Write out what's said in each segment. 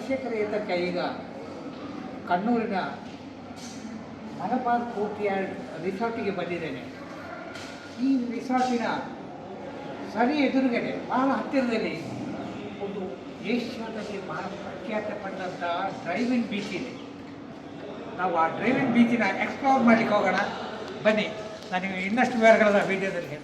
ಪ್ರೇಕ್ಷಕರ ಏತಕ್ಕೆ ಈಗ ಕಣ್ಣೂರಿನ ಮಲಬಾರ್ ಕೋರ್ಟ್ಯಾರ್ಡ್ ರಿಸಾರ್ಟಿಗೆ ಬಂದಿದ್ದೇನೆ. ಈ ರಿಸಾರ್ಟಿನ ಸರಿ ಎದುರುಗಡೆ ಬಹಳ ಹತ್ತಿರದಲ್ಲಿ ಒಂದು ಏಷ್ಯಾದಲ್ಲಿ ಬಹಳ ಪ್ರಖ್ಯಾತ ಪಟ್ಟಂಥ ಡ್ರೈವಿಂಗ್ ಬೀಚ್ ಇದೆ. ನಾವು ಆ ಡ್ರೈವಿಂಗ್ ಬೀಚಿನ ಎಕ್ಸ್ಪ್ಲೋರ್ ಮಾಡಲಿಕ್ಕೆ ಹೋಗೋಣ ಬನ್ನಿ. ನನಗೆ ಇನ್ನಷ್ಟು ವಿವರಗಳನ್ನ ವಿಡಿಯೋದಲ್ಲಿ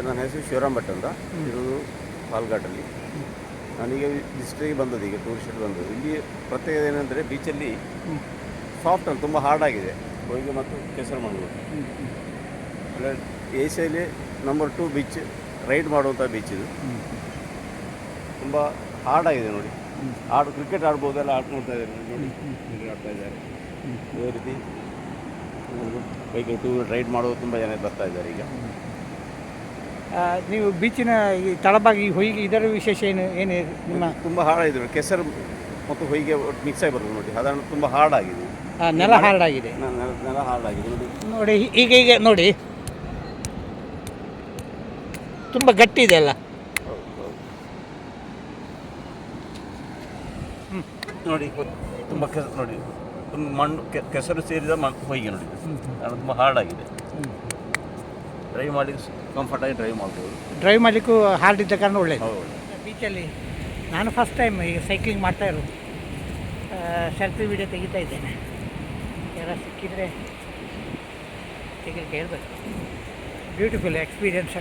ನನ್ನ ಹೆಸರು ಶಿವರಾಮ್ ಭಟ್ ಅಂತ. ಇರೋದು ಪಾಲ್ಘಾಟಲ್ಲಿ. ನನಗೆ ವಿಸಿಟಿಗೆ ಬಂದದ್ದು, ಈಗ ಟೂರಿಸ್ಟ್ ಬಂದದ್ದು. ಇಲ್ಲಿ ಪ್ರತ್ಯೇಕತೆ ಏನಂದರೆ ಬೀಚಲ್ಲಿ ಸಾಫ್ಟ್ ಅಂತ ತುಂಬ ಹಾರ್ಡಾಗಿದೆ ಹೊಯ್ಗೆ ಮತ್ತು ಕೆಸರಮಂಗ್ಳೂರು. ಏಷ್ಯಾಲಿ ನಂಬರ್ 2 ಬೀಚ್, ರೈಡ್ ಮಾಡುವಂಥ ಬೀಚ್ ಇದು. ತುಂಬ ಹಾರ್ಡಾಗಿದೆ ನೋಡಿ. ಕ್ರಿಕೆಟ್ ಆಡ್ಬೋದೆಲ್ಲ ನೋಡ್ತಾ ಇದ್ದಾರೆ ನೋಡಿ, ಕ್ರಿಕೆಟ್ ಆಡ್ತಾ ಇದ್ದಾರೆ. ಅದೇ ರೀತಿ ಬೈಕ್ ಟೂ ರೈಡ್ ಮಾಡೋದು ತುಂಬ ಜನ ಬರ್ತಾ ಇದ್ದಾರೆ ಈಗ. ನೀವು ಬೀಚಿನ ಈ ತಳಭಾಗಿ ಹೊಯ್ಗೆ ಇದರ ವಿಶೇಷ ಏನು ನಿಮ್ಮ? ತುಂಬ ಹಾರ್ಡಾಗಿದೆ, ಕೆಸರು ಮತ್ತು ಹೊಯ್ಗೆ ಮಿಕ್ಸ್ ಆಗಿ ಬರ್ತದೆ ನೋಡಿ. ಸಾಧಾರಣ ತುಂಬ ಹಾರ್ಡಾಗಿದೆ, ನೆಲ ಹಾರ್ಡಾಗಿದೆ. ನೆಲ ಹಾರ್ಡಾಗಿದೆ ನೋಡಿ. ನೋಡಿ ಈಗ ನೋಡಿ ತುಂಬ ಗಟ್ಟಿ ಇದೆ ಅಲ್ಲ. ನೋಡಿ ತುಂಬ ನೋಡಿ ತುಂಬ ಮಣ್ಣು ಕೆಸರು ಸೇರಿದ ಹೊಯ್ಗೆ ನೋಡಿ, ತುಂಬ ಹಾರ್ಡಾಗಿದೆ. ಡ್ರೈವ್ ಮಾಡಲಿಕ್ಕೆ ಕಂಫರ್ಟಾಗಿ ಡ್ರೈವ್ ಮಾಡ್ಬೋದು. ಡ್ರೈವ್ ಮಾಡಲಿಕ್ಕೂ ಹಾರ್ಡ್ ಇದ್ದ ಕಾರಣ ಒಳ್ಳೆಯದು. ಬೀಚಲ್ಲಿ ನಾನು ಫಸ್ಟ್ ಟೈಮ್ ಈಗ ಸೈಕ್ಲಿಂಗ್ ಮಾಡ್ತಾ ಇರೋದು. ಸೆಲ್ಫಿ ವಿಡಿಯೋ ತೆಗಿತಾ ಇದ್ದೇನೆ. ಯಾರು ಸಿಕ್ಕಿದರೆ ತೆಗಿಲಿಕ್ಕೆ ಹೇಳ್ಬೇಕು. ಬ್ಯೂಟಿಫುಲ್ ಎಕ್ಸ್ಪೀರಿಯನ್ಸ್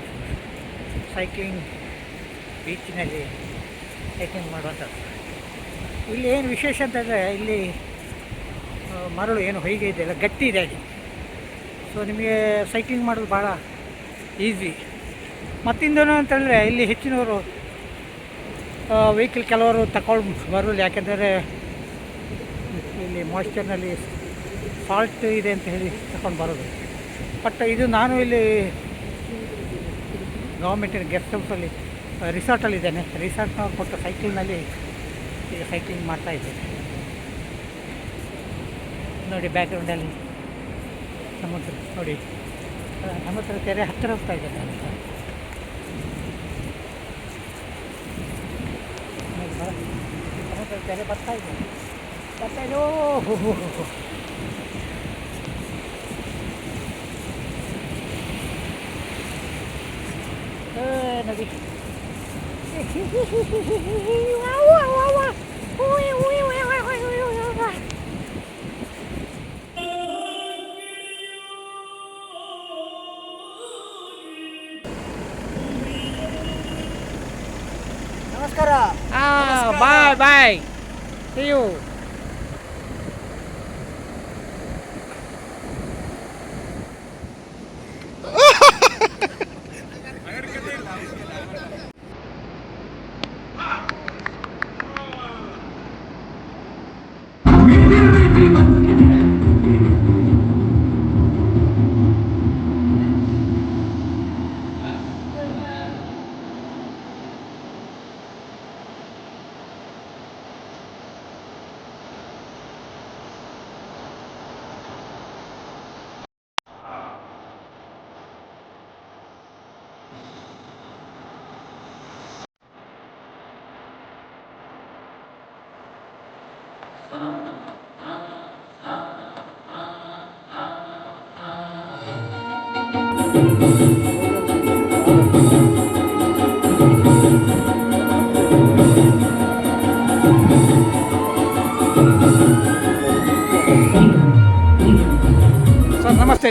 ಸೈಕ್ಲಿಂಗ್, ಬೀಚಿನಲ್ಲಿ ಸೈಕ್ಲಿಂಗ್ ಮಾಡುವಂಥದ್ದು. ಇಲ್ಲಿ ಏನು ವಿಶೇಷ ಅಂತಂದರೆ ಇಲ್ಲಿ ಮರಳು ಏನು ಹೊಯ್ಗೆ ಇದೆಯಲ್ಲ ಗಟ್ಟಿ ಇದೆ ಅಲ್ಲಿ. ಸೊ ನಿಮಗೆ ಸೈಕ್ಲಿಂಗ್ ಮಾಡೋದು ಭಾಳ ಈಸಿ. ಮತ್ತಿಂದೇನು ಅಂತಂದರೆ ಇಲ್ಲಿ ಹೆಚ್ಚಿನವರು ವೆಹಿಕಲ್ ಕೆಲವರು ತಗೊಂಡು ಬರೋಲ್ಲ, ಯಾಕೆಂದರೆ ಇಲ್ಲಿ ಮಾಯ್ಶ್ಚರ್ನಲ್ಲಿ ಸಾಲ್ಟ್ ಇದೆ ಅಂತ ಹೇಳಿ ತಗೊಂಡು ಬರೋದು. ಬಟ್ ಇದು ನಾನು ಇಲ್ಲಿ ಗೌರ್ಮೆಂಟಿನ ಗೆಸ್ಟ್ ಹೌಸಲ್ಲಿ ರಿಸಾರ್ಟಲ್ಲಿದ್ದೇನೆ. ರಿಸಾರ್ಟ್ನವ್ರು ಕೊಟ್ಟ ಸೈಕಲ್ನಲ್ಲಿ ಈಗ ಸೈಕ್ಲಿಂಗ್ ಮಾಡ್ತಾಯಿದ್ದೇನೆ. ನೋಡಿ ಬ್ಯಾಕ್ಗ್ರೌಂಡಲ್ಲಿ ಸಮುದ್ರ ನೋಡಿ, ಸಮುದ್ರ ತೆರೆ ಹತ್ತಿರ ಹೋಗ್ತಾ ಇದೆ. ಸಮುದ್ರ ತೆರೆ ಬರ್ತಾ ಇದೆ. ನದಿ ನಮಸ್ಕಾರ. Bye bye, see you.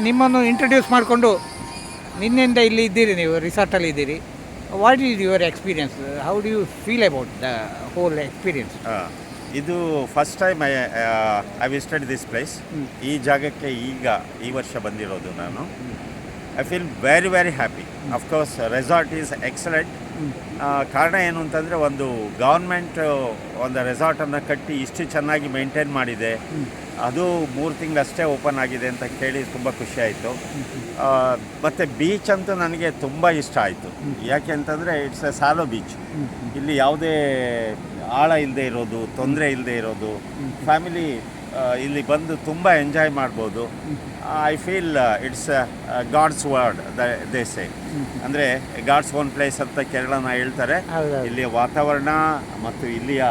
ನಿಮ್ಮನ್ನು ಇಂಟ್ರೊಡ್ಯೂಸ್ ಮಾಡಿಕೊಂಡು ನಿನ್ನೆಯಿಂದ ಇಲ್ಲಿ ಇದ್ದೀರಿ, ನೀವು ರಿಸಾರ್ಟಲ್ಲಿ ಇದ್ದೀರಿ. What is your experience? How do you feel about the whole experience? ಇದು first time I visited this place. ಈ ಜಾಗಕ್ಕೆ ಈ ವರ್ಷ ಬಂದಿರೋದು ನಾನು. I feel very very happy. Of course resort is excellent. ಕಾರಣ ಏನು ಅಂತಂದರೆ, ಒಂದು ಗೌರ್ಮೆಂಟ್ ಒಂದು ರೆಸಾರ್ಟನ್ನು ಕಟ್ಟಿ ಇಷ್ಟು ಚೆನ್ನಾಗಿ ಮೇಂಟೈನ್ ಮಾಡಿದೆ. ಅದು 3 ತಿಂಗಳಷ್ಟೇ ಓಪನ್ ಆಗಿದೆ ಅಂತ ಕೇಳಿ ತುಂಬ ಖುಷಿ ಆಯಿತು. ಮತ್ತು ಬೀಚ್ ಅಂತೂ ನನಗೆ ತುಂಬ ಇಷ್ಟ ಆಯಿತು. ಯಾಕೆ ಅಂತಂದರೆ ಇಟ್ಸ್ ಎ ಸಾಲೋ ಬೀಚ್. ಇಲ್ಲಿ ಯಾವುದೇ ಆಳ ಇಲ್ಲದೆ ಇರೋದು, ತೊಂದರೆ ಇಲ್ಲದೆ ಇರೋದು, ಫ್ಯಾಮಿಲಿ ಇಲ್ಲಿ ಬಂದು ತುಂಬ ಎಂಜಾಯ್ ಮಾಡ್ಬೋದು. I feel it's God's word they say. ಅಂದರೆ ಗಾಡ್ಸ್ ಓನ್ ಪ್ಲೇಸ್ ಅಂತ ಕೇರಳನ ಹೇಳ್ತಾರೆ. ಇಲ್ಲಿಯ ವಾತಾವರಣ ಮತ್ತು ಇಲ್ಲಿಯ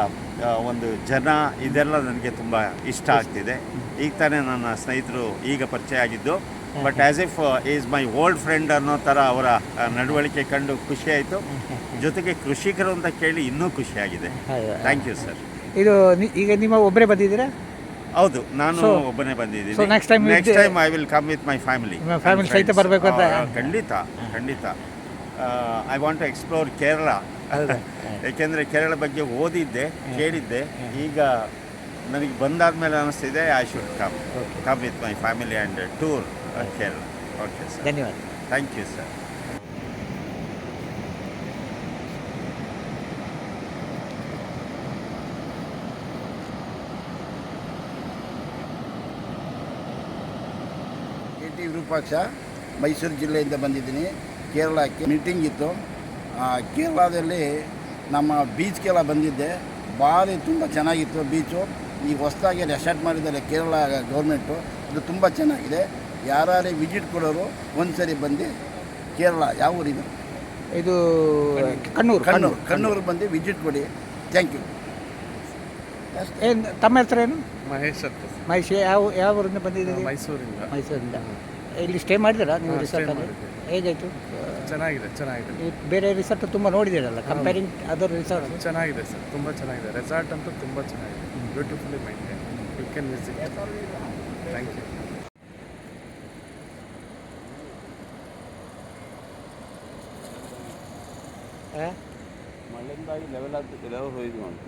ಒಂದು ಜನ, ಇದೆಲ್ಲ ನನಗೆ ತುಂಬ ಇಷ್ಟ ಆಗ್ತಿದೆ. ಈಗ ತಾನೇ ನನ್ನ ಸ್ನೇಹಿತರು ಈಗ ಪರಿಚಯ ಆಗಿದ್ದು, but as if is my old friend ಅನ್ನೋ ಥರ ಅವರ ನಡವಳಿಕೆ ಕಂಡು ಖುಷಿಯಾಯಿತು. ಜೊತೆಗೆ ಕೃಷಿಕರು ಅಂತ ಕೇಳಿ ಇನ್ನೂ ಖುಷಿಯಾಗಿದೆ. Thank you sir. ಇದು ಈಗ ನಿಮ್ಮ ಒಬ್ಬರೇ ಬಂದಿದ್ದೀರಾ? ಹೌದು, ನಾನು ಒಬ್ಬನೇ ಬಂದಿದ್ದೀನಿ. So next time I will come with my family. Family ಸಹಿತ ಬರಬೇಕು ಅಂತ? ಖಂಡಿತ. I want to explore Kerala. ಏಕೆಂದರೆ ಕೇರಳ ಬಗ್ಗೆ ಓದಿದ್ದೆ, ಕೇಳಿದ್ದೆ. ಈಗ ನನಗೆ ಬಂದಾದ್ಮೇಲೆ ಅನ್ನಿಸ್ತಿದೆ I should come with my family and tour Kerala. Okay sir, ಧನ್ಯವಾದ. Thank you sir. T Virupaksha, Mysuru ಜಿಲ್ಲೆಯಿಂದ ಬಂದಿದ್ದೀನಿ. ಕೇರಳಕ್ಕೆ ಮೀಟಿಂಗ್ ಇತ್ತು. ಕೇರಳದಲ್ಲಿ ನಮ್ಮ ಬೀಚ್ಗೆಲ್ಲ ಬಂದಿದ್ದೆ. ಭಾರಿ ತುಂಬ ಚೆನ್ನಾಗಿತ್ತು ಬೀಚು. ಈಗ ಹೊಸದಾಗಿ ರೆಸಾರ್ಟ್ ಮಾಡಿದ್ದಾರೆ ಕೇರಳ ಗೌರ್ಮೆಂಟು. ಇದು ತುಂಬ ಚೆನ್ನಾಗಿದೆ. ಯಾರು ವಿಸಿಟ್ ಕೊಡೋರು ಒಂದು ಸರಿ ಬಂದು ಕೇರಳ ಯಾವ ಊರಿದು? ಇದು ಕಣ್ಣೂರು ಬಂದು ವಿಸಿಟ್ ಕೊಡಿ. Thank you. ಏನು ತಮ್ಮ ಹೆಸರೇನು? ಮಹೇಶ್ ಅಂತ. ಮಹೇಶ್, ಯಾವ ಊರಿಂದ ಬಂದಿದ್ದೀರಿ? ಮೈಸೂರಿಂದ. ಇಲ್ಲಿ ಸ್ಟೇ ಮಾಡಿದ್ದೀರಾ ನೀವು ರಿಸಾರ್ಟಲ್ಲಿ? ಹೇಗಾಯಿತು? ಚೆನ್ನಾಗಿದೆ. ಬೇರೆ ರಿಸಾರ್ಟ್ ತುಂಬ ನೋಡಿದ್ದೀರಲ್ಲ, ಕಂಪೇರಿಂಗ್ ಅದರ್ ರಿಸಾರ್ಟ್? ಚೆನ್ನಾಗಿದೆ ಸರ್, ತುಂಬ ಚೆನ್ನಾಗಿದೆ. ರೆಸಾರ್ಟ್ ಅಂತೂ ತುಂಬ ಚೆನ್ನಾಗಿದೆ. Beautifully maintain. You can visit. Thank you. ಮಳೆಯಿಂದಾಗಿ ಲೆವೆಲ್ ಹೋಯ್ತು ಮಾಡಿ.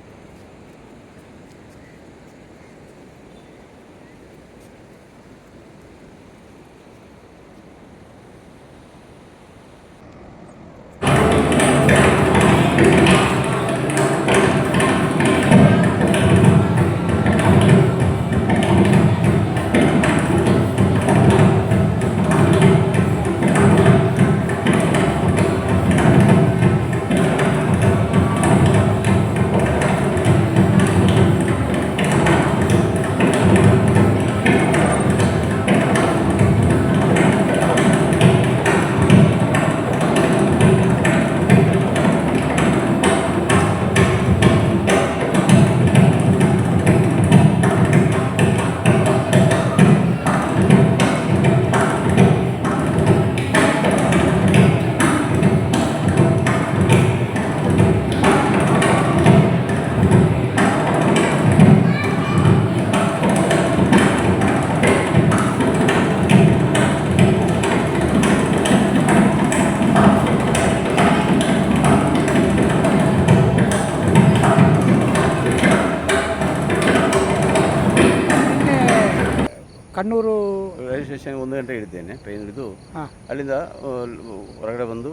ಕಣ್ಣೂರು ರೈಲ್ವೆ ಸ್ಟೇಷನ್ 1 ಗಂಟೆ ಹಿಡಿದ್ದೇನೆ. ಟ್ರೈನ್ ಹಿಡಿದು ಅಲ್ಲಿಂದ ಹೊರಗಡೆ ಬಂದು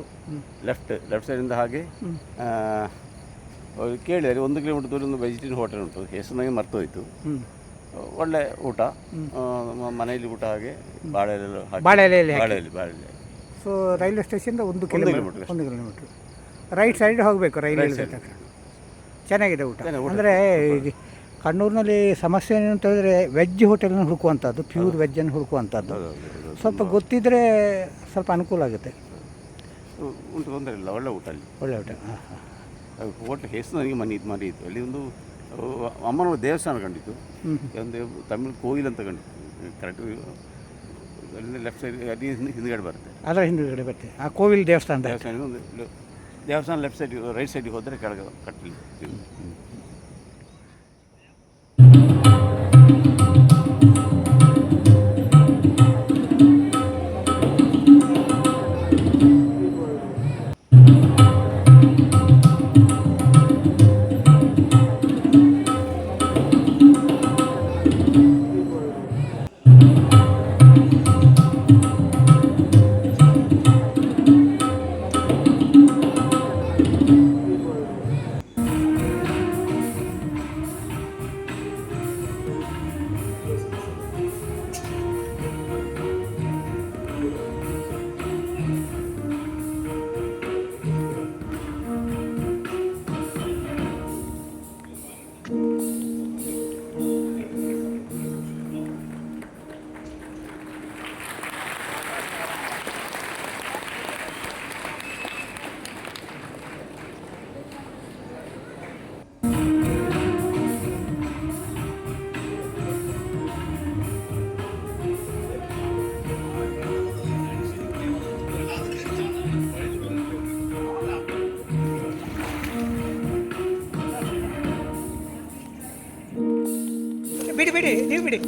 ಲೆಫ್ಟ್ ಸೈಡಿಂದ ಹಾಗೆ ಕೇಳಿದರೆ 1 ಕಿಲೋಮೀಟರ್ ದೂರ ಒಂದು ವೆಜಿಟೇರಿಯನ್ ಹೋಟೆಲ್ ಉಂಟು. ಹೆಸರು ನನಗೆ ಮರ್ತೋಯ್ತು. ಒಳ್ಳೆ ಊಟ, ಮನೆಯಲ್ಲಿ ಊಟ, ಹಾಗೆ ಬಾಳೆಲೆ. ಸೊ ರೈಲ್ವೆ ಸ್ಟೇಷನ್ದ 1 ಕಿಲೋಮೀಟರ್ ರೈಟ್ ಸೈಡ್ ಹೋಗಬೇಕು. ರೈಲ್ವೆ ಚೆನ್ನಾಗಿದೆ ಊಟ. ಅಂದರೆ ಕಣ್ಣೂರಿನಲ್ಲಿ ಸಮಸ್ಯೆ ಏನು ಅಂತ ಹೇಳಿದ್ರೆ ವೆಜ್ ಹೋಟೆಲನ್ನು ಹುಡುಕುವಂಥದ್ದು, ಪ್ಯೂರ್ ವೆಜ್ಜನ್ನು ಹುಡುಕುವಂಥದ್ದು. ಸ್ವಲ್ಪ ಗೊತ್ತಿದ್ದರೆ ಸ್ವಲ್ಪ ಅನುಕೂಲ ಆಗುತ್ತೆ. ಉಂಟು, ತೊಂದರೆ ಇಲ್ಲ. ಒಳ್ಳೆ ಊಟ ಅಲ್ಲಿ, ಒಳ್ಳೆ ಊಟ. ಹೋಟ್ಲ್ ಹೆಸರು ನನಗೆ ಮನೆಯಿತ್ತು. ಅಲ್ಲಿ ಒಂದು ಅಮ್ಮನ ದೇವಸ್ಥಾನ ಕಂಡಿತ್ತು. ಒಂದು ತಮಿಳು ಕೋಯಿಲ್ ಅಂತ ಕಂಡಿತ್ತು. ಕರೆಕ್ಟ್ ಅಲ್ಲಿ ಲೆಫ್ಟ್ ಸೈಡ್ ಅಲ್ಲಿ ಹಿಂದುಗಡೆ ಬರುತ್ತೆ. ಅದರ ಹಿಂದುಗಡೆ ಬರುತ್ತೆ ಆ ಕೋವಿಲ್ ದೇವಸ್ಥಾನ. ದೇವಸ್ಥಾನ ಲೆಫ್ಟ್ ಸೈಡ್, ರೈಟ್ ಸೈಡಿಗೆ ಹೋದರೆ ಕೆಳಗೆ ಕಟ್ಟಲಿ. ಬಿಡಿ ಬಿಡಿ ನೀವು ಬಿಡಿ.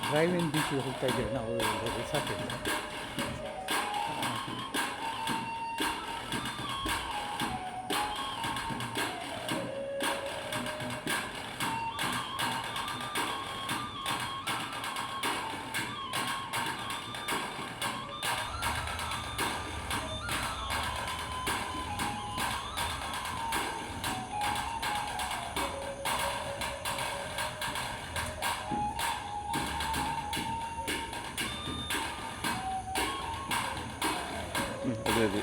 ಡ್ರೈವಿಂಗ್ ಬೀಚಿಗೆ ಹೋಗ್ತಾ ಇದ್ದೇವೆ ನಾವು ರಿಸಾರ್ಟಿಂದ. ಅದೇ